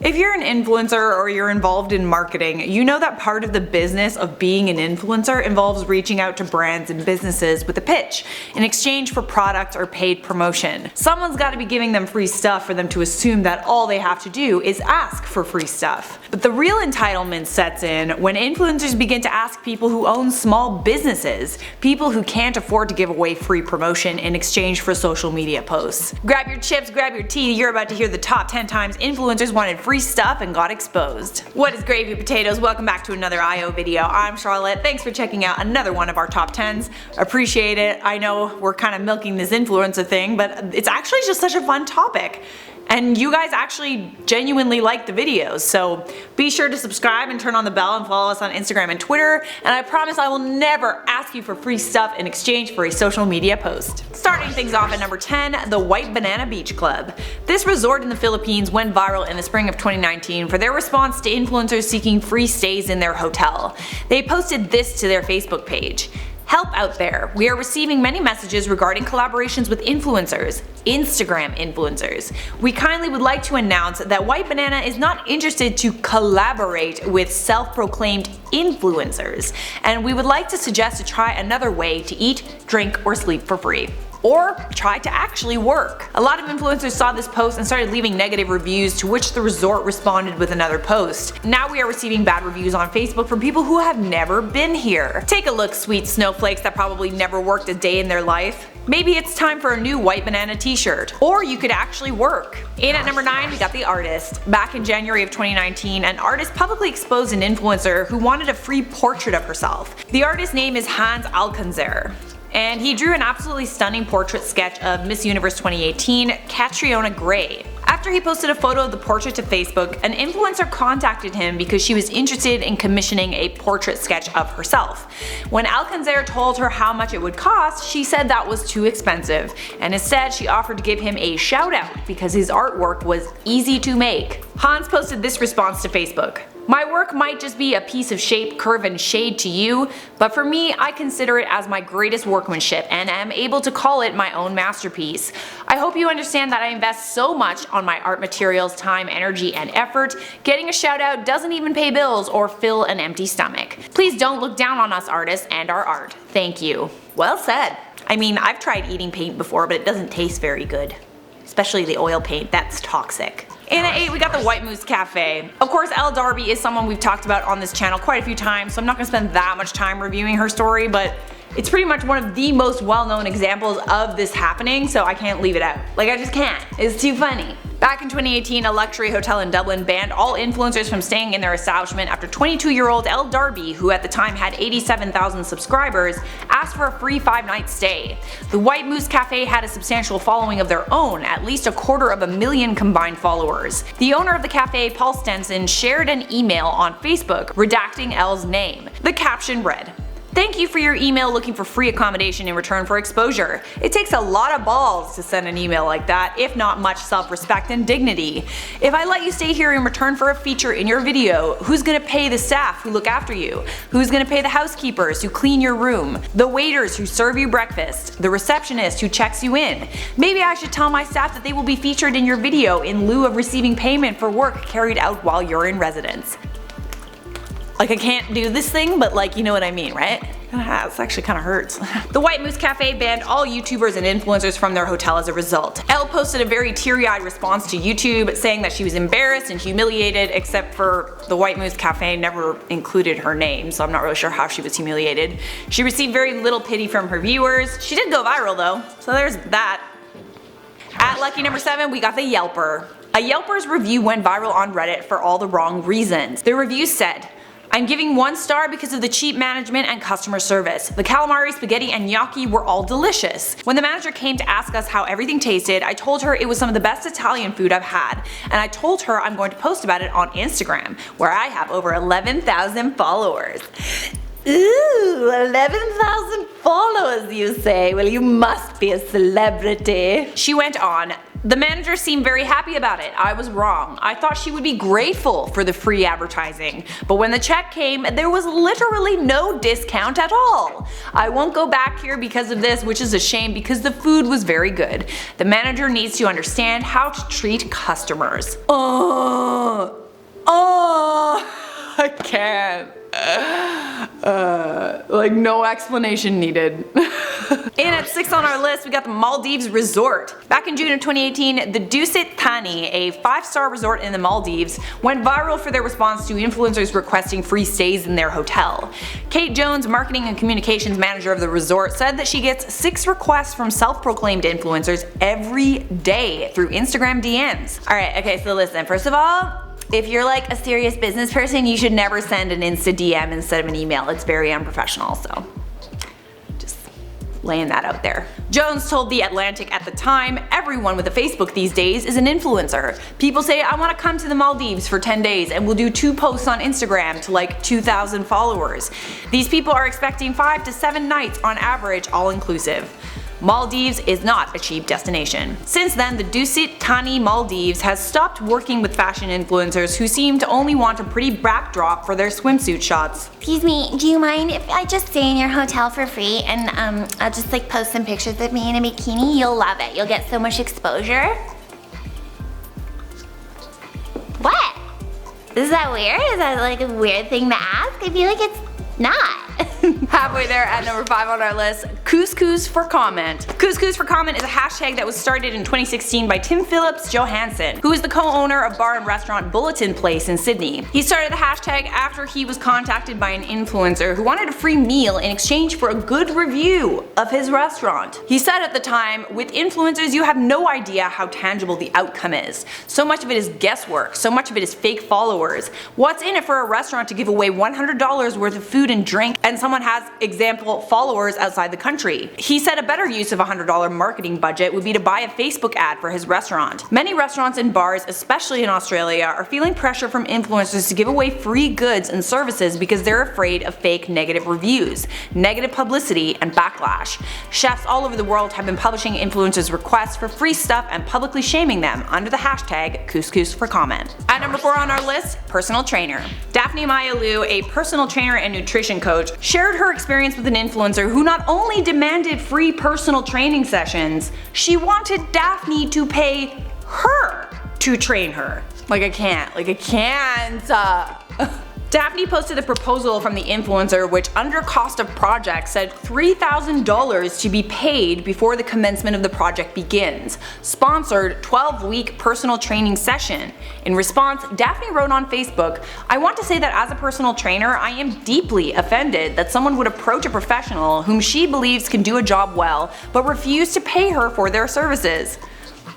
If you're an influencer or you're involved in marketing, you know that part of the business of being an influencer involves reaching out to brands and businesses with a pitch in exchange for product or paid promotion. Someone's got to be giving them free stuff for them to assume that all they have to do is ask for free stuff. But the real entitlement sets in when influencers begin to ask people who own small businesses, people who can't afford to give away free promotion in exchange for social media posts. Grab your chips, grab your tea, you're about to hear the top 10 times influencers wanted free stuff and got exposed. What is gravy potatoes? Welcome back to another IO video. I'm Charlotte. Thanks for checking out another one of our top 10s. Appreciate it. I know we're kind of milking this influencer thing, but it's actually just such a fun topic. And you guys actually genuinely like the videos, so be sure to subscribe and turn on the bell and follow us on Instagram and Twitter, and I promise I will never ask you for free stuff in exchange for a social media post. Starting things off at number 10, the White Banana Beach Club. This resort in the Philippines went viral in the spring of 2019 for their response to influencers seeking free stays in their hotel. They posted this to their Facebook page. Help out there. We are receiving many messages regarding collaborations with influencers, Instagram influencers. We kindly would like to announce that White Banana is not interested to collaborate with self-proclaimed influencers, and we would like to suggest to try another way to eat, drink, or sleep for free. Or try to actually work. A lot of influencers saw this post and started leaving negative reviews, to which the resort responded with another post. Now we are receiving bad reviews on Facebook from people who have never been here. Take a look, sweet snowflakes that probably never worked a day in their life. Maybe it's time for a new White Banana t-shirt. Or you could actually work. In at number 9, we got The Artist. Back in January of 2019, an artist publicly exposed an influencer who wanted a free portrait of herself. The artist's name is Hans Alcanzer, and he drew an absolutely stunning portrait sketch of Miss Universe 2018, Catriona Gray. After he posted a photo of the portrait to Facebook, an influencer contacted him because she was interested in commissioning a portrait sketch of herself. When Alcanzer told her how much it would cost, she said that was too expensive, and instead she offered to give him a shout out because his artwork was easy to make. Hans posted this response to Facebook. My work might just be a piece of shape, curve, and shade to you, but for me, I consider it as my greatest workmanship and am able to call it my own masterpiece. I hope you understand that I invest so much on my art materials, time, energy, and effort. Getting a shout out doesn't even pay bills or fill an empty stomach. Please don't look down on us artists and our art. Thank you. Well said. I mean, I've tried eating paint before, but it doesn't taste very good. Especially the oil paint, that's toxic. In at 8, we got the White Mousse Cafe. Of course, Elle Darby is someone we've talked about on this channel quite a few times, so I'm not gonna spend that much time reviewing her story, but it's pretty much one of the most well-known examples of this happening, so I can't leave it out. Like, I just can't. It's too funny. Back in 2018, a luxury hotel in Dublin banned all influencers from staying in their establishment after 22-year-old Elle Darby, who at the time had 87,000 subscribers, asked for a free 5-night stay. The White Mousse Cafe had a substantial following of their own, at least 250,000 combined followers. The owner of the cafe, Paul Stenson, shared an email on Facebook redacting Elle's name. The caption read, "Thank you for your email looking for free accommodation in return for exposure. It takes a lot of balls to send an email like that, if not much self-respect and dignity. If I let you stay here in return for a feature in your video, who's gonna pay the staff who look after you? Who's gonna pay the housekeepers who clean your room? The waiters who serve you breakfast? The receptionist who checks you in? Maybe I should tell my staff that they will be featured in your video in lieu of receiving payment for work carried out while you're in residence." Like, I can't do this thing, but like, you know what I mean, right? This actually kind of hurts. The White Mousse Cafe banned all YouTubers and influencers from their hotel as a result. Elle posted a very teary-eyed response to YouTube, saying that she was embarrassed and humiliated, except for the White Mousse Cafe never included her name, so I'm not really sure how she was humiliated. She received very little pity from her viewers. She did go viral though, so there's that. At lucky number 7, we got the Yelper. A Yelper's review went viral on Reddit for all the wrong reasons. The review said, "I'm giving 1 star because of the cheap management and customer service. The calamari, spaghetti, and gnocchi were all delicious. When the manager came to ask us how everything tasted, I told her it was some of the best Italian food I've had, and I told her I'm going to post about it on Instagram, where I have over 11,000 followers." Ooh, 11,000 followers, you say? Well, you must be a celebrity. She went on, "The manager seemed very happy about it. I was wrong. I thought she would be grateful for the free advertising. But when the check came, there was literally no discount at all. I won't go back here because of this, which is a shame because the food was very good. The manager needs to understand how to treat customers." Oh. Like, no explanation needed. And at 6 on our list, we got the Maldives Resort. Back in June of 2018, the Dusit Thani, a 5-star resort in the Maldives, went viral for their response to influencers requesting free stays in their hotel. Kate Jones, marketing and communications manager of the resort, said that she gets 6 requests from self-proclaimed influencers every day through Instagram DMs. Alright, okay, so listen, first of all, if you're like a serious business person, you should never send an Insta DM instead of an email. It's very unprofessional, so just laying that out there. Jones told The Atlantic at the time, everyone with a Facebook these days is an influencer. People say, I want to come to the Maldives for 10 days and we'll do 2 posts on Instagram to like 2,000 followers. These people are expecting 5 to 7 nights on average, all inclusive. Maldives is not a cheap destination. Since then, the Dusit Thani Maldives has stopped working with fashion influencers who seem to only want a pretty backdrop for their swimsuit shots. Excuse me, do you mind if I just stay in your hotel for free and I'll just like post some pictures of me in a bikini? You'll love it. You'll get so much exposure. What? Is that weird? Is that like a weird thing to ask? I feel like it's not. Halfway there at number 5 on our list, Couscous for comment. Couscous for comment is a hashtag that was started in 2016 by Tim Phillips Johansson, who is the co-owner of bar and restaurant Bulletin Place in Sydney. He started the hashtag after he was contacted by an influencer who wanted a free meal in exchange for a good review of his restaurant. He said at the time, with influencers you have no idea how tangible the outcome is. So much of it is guesswork, so much of it is fake followers. What's in it for a restaurant to give away $100 worth of food and drink and someone has example followers outside the country? He said a better use of a $100 marketing budget would be to buy a Facebook ad for his restaurant. Many restaurants and bars, especially in Australia, are feeling pressure from influencers to give away free goods and services because they're afraid of fake negative reviews, negative publicity, and backlash. Chefs all over the world have been publishing influencers' requests for free stuff and publicly shaming them under the hashtag Couscous for comment. At number 4 on our list, personal trainer. Daphne Maya Liu, a personal trainer and nutrition coach, shared her experience with an influencer who not only demanded free personal training sessions, she wanted Daphne to pay her to train her. I can't. Daphne posted a proposal from the influencer which, under cost of project, said $3,000 to be paid before the commencement of the project begins. Sponsored 12-week personal training session. In response, Daphne wrote on Facebook, I want to say that as a personal trainer, I am deeply offended that someone would approach a professional whom she believes can do a job well, but refuse to pay her for their services.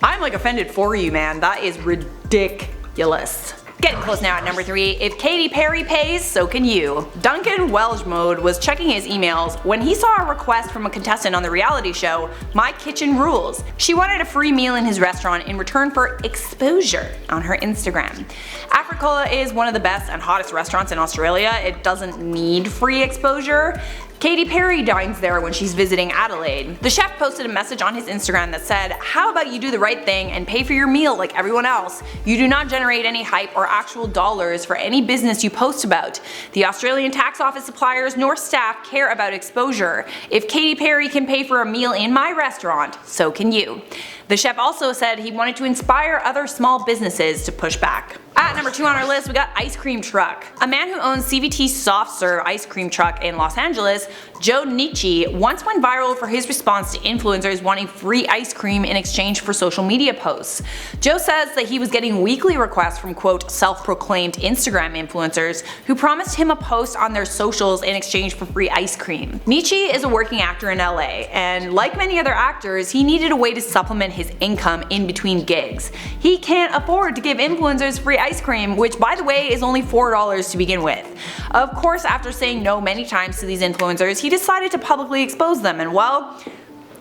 I'm offended for you, man. That is ridiculous. Getting close now at number 3, if Katy Perry pays, so can you. Duncan Welshmode was checking his emails when he saw a request from a contestant on the reality show, My Kitchen Rules. She wanted a free meal in his restaurant in return for exposure on her Instagram. Africola is one of the best and hottest restaurants in Australia. It doesn't need free exposure. Katy Perry dines there when she's visiting Adelaide. The chef posted a message on his Instagram that said, how about you do the right thing and pay for your meal like everyone else? You do not generate any hype or actual dollars for any business you post about. The Australian tax office suppliers nor staff care about exposure. If Katy Perry can pay for a meal in my restaurant, so can you. The chef also said he wanted to inspire other small businesses to push back. At number 2 on our list, we got Ice Cream Truck. A man who owns CVT Soft Serve Ice Cream Truck in Los Angeles, Joe Nietzsche, once went viral for his response to influencers wanting free ice cream in exchange for social media posts. Joe says that he was getting weekly requests from quote self-proclaimed Instagram influencers who promised him a post on their socials in exchange for free ice cream. Nietzsche is a working actor in LA, and like many other actors, he needed a way to supplement his income in between gigs. He can't afford to give influencers free ice cream, which by the way is only $4 to begin with. Of course, after saying no many times to these influencers, he decided to publicly expose them and, well,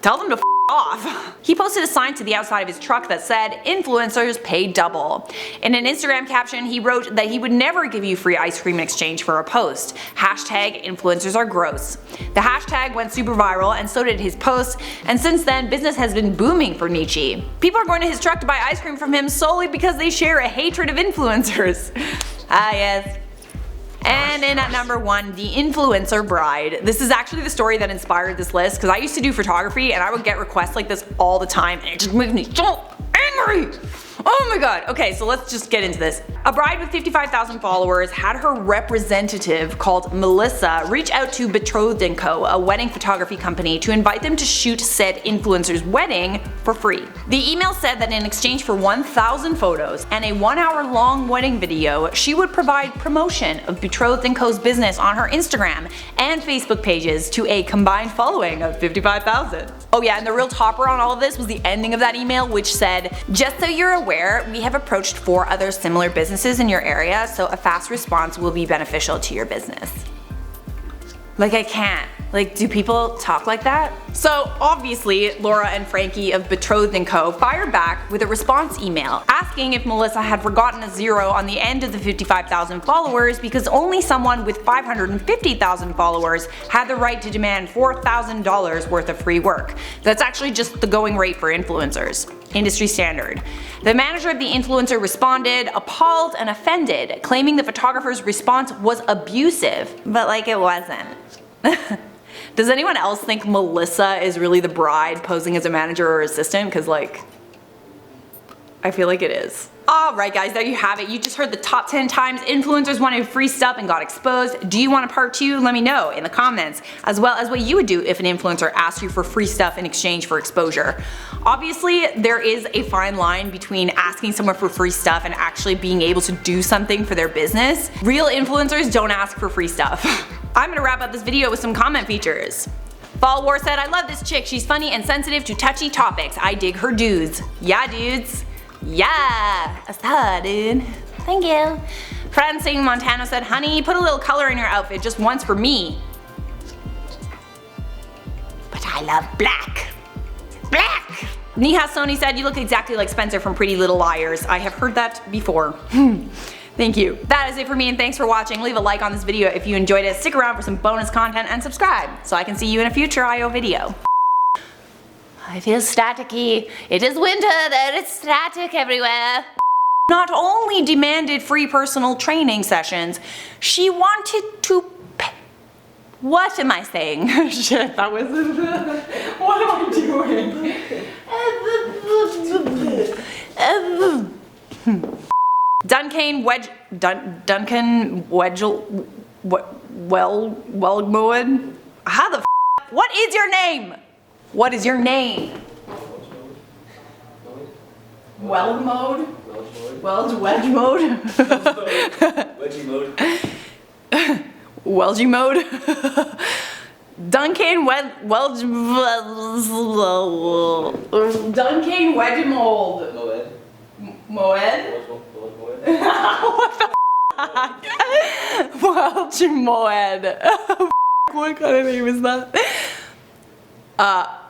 tell them to f off. He posted a sign to the outside of his truck that said, influencers pay double. In an Instagram caption, he wrote that he would never give you free ice cream in exchange for a post. Hashtag influencers are gross. The hashtag went super viral and so did his post, and since then business has been booming for Nietzsche. People are going to his truck to buy ice cream from him solely because they share a hatred of influencers. Ah yes. And in at number 1, the influencer bride. This is actually the story that inspired this list because I used to do photography and I would get requests like this all the time and it just made me so angry. Oh my god. Okay, so let's just get into this. A bride with 55,000 followers had her representative called Melissa reach out to Betrothed & Co., a wedding photography company, to invite them to shoot said influencer's wedding for free. The email said that in exchange for 1,000 photos and a 1-hour-long wedding video, she would provide promotion of Betrothed & Co.'s business on her Instagram and Facebook pages to a combined following of 55,000. Oh yeah, and the real topper on all of this was the ending of that email, which said, "Just so you're aware, we have approached 4 other similar businesses in your area, so a fast response will be beneficial to your business." Like, I can't. Like, do people talk like that? So obviously, Laura and Frankie of Betrothed & Co. fired back with a response email asking if Melissa had forgotten a 0 on the end of the 55,000 followers because only someone with 550,000 followers had the right to demand $4,000 worth of free work. That's actually just the going rate for influencers. Industry standard. The manager of the influencer responded, appalled and offended, claiming the photographer's response was abusive, but like it wasn't. Does anyone else think Melissa is really the bride posing as a manager or assistant? Cause like, I feel like it is. Alright guys, there you have it. You just heard the top 10 times influencers wanted free stuff and got exposed. Do you want a part 2? Let me know in the comments, as well as what you would do if an influencer asked you for free stuff in exchange for exposure. Obviously, there is a fine line between asking someone for free stuff and actually being able to do something for their business. Real influencers don't ask for free stuff. I'm gonna wrap up this video with some comment features. Fall War said, "I love this chick. She's funny and sensitive to touchy topics. I dig her dudes." Yeah, dudes. Yeah, I saw, dude. Thank you. Francine Montano said, "Honey, put a little color in your outfit just once for me." But I love black. Black! Neha Sony said, "You look exactly like Spencer from Pretty Little Liars." I have heard that before. Thank you. That is it for me, and thanks for watching. Leave a like on this video if you enjoyed it. Stick around for some bonus content and subscribe so I can see you in a future IO video. I feel staticky. It is winter, there is static everywhere. Not only demanded free personal training sessions, she wanted to what am I saying? Shit, that was what am I doing? Duncan Welgmoed? How the f? What is your name? What is your name? Weld mode? Wedge mode? Wedgie mode. Welgy mode? Duncan Duncan Wedgemold. Moed? What the f? Welch Moed. What kind of name is that?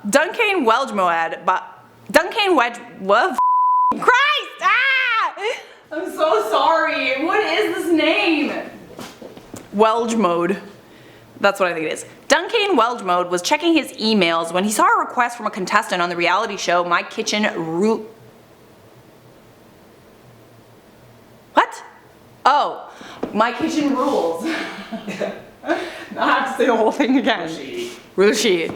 Duncan Welgemoed, but Duncan what? Christ! Ah! I'm so sorry. What is this name? Welge mode. That's what I think it is. Duncan Welge mode was checking his emails when he saw a request from a contestant on the reality show My Kitchen What? Oh, My Kitchen Rules. Now I have to say the whole thing again. Rushi.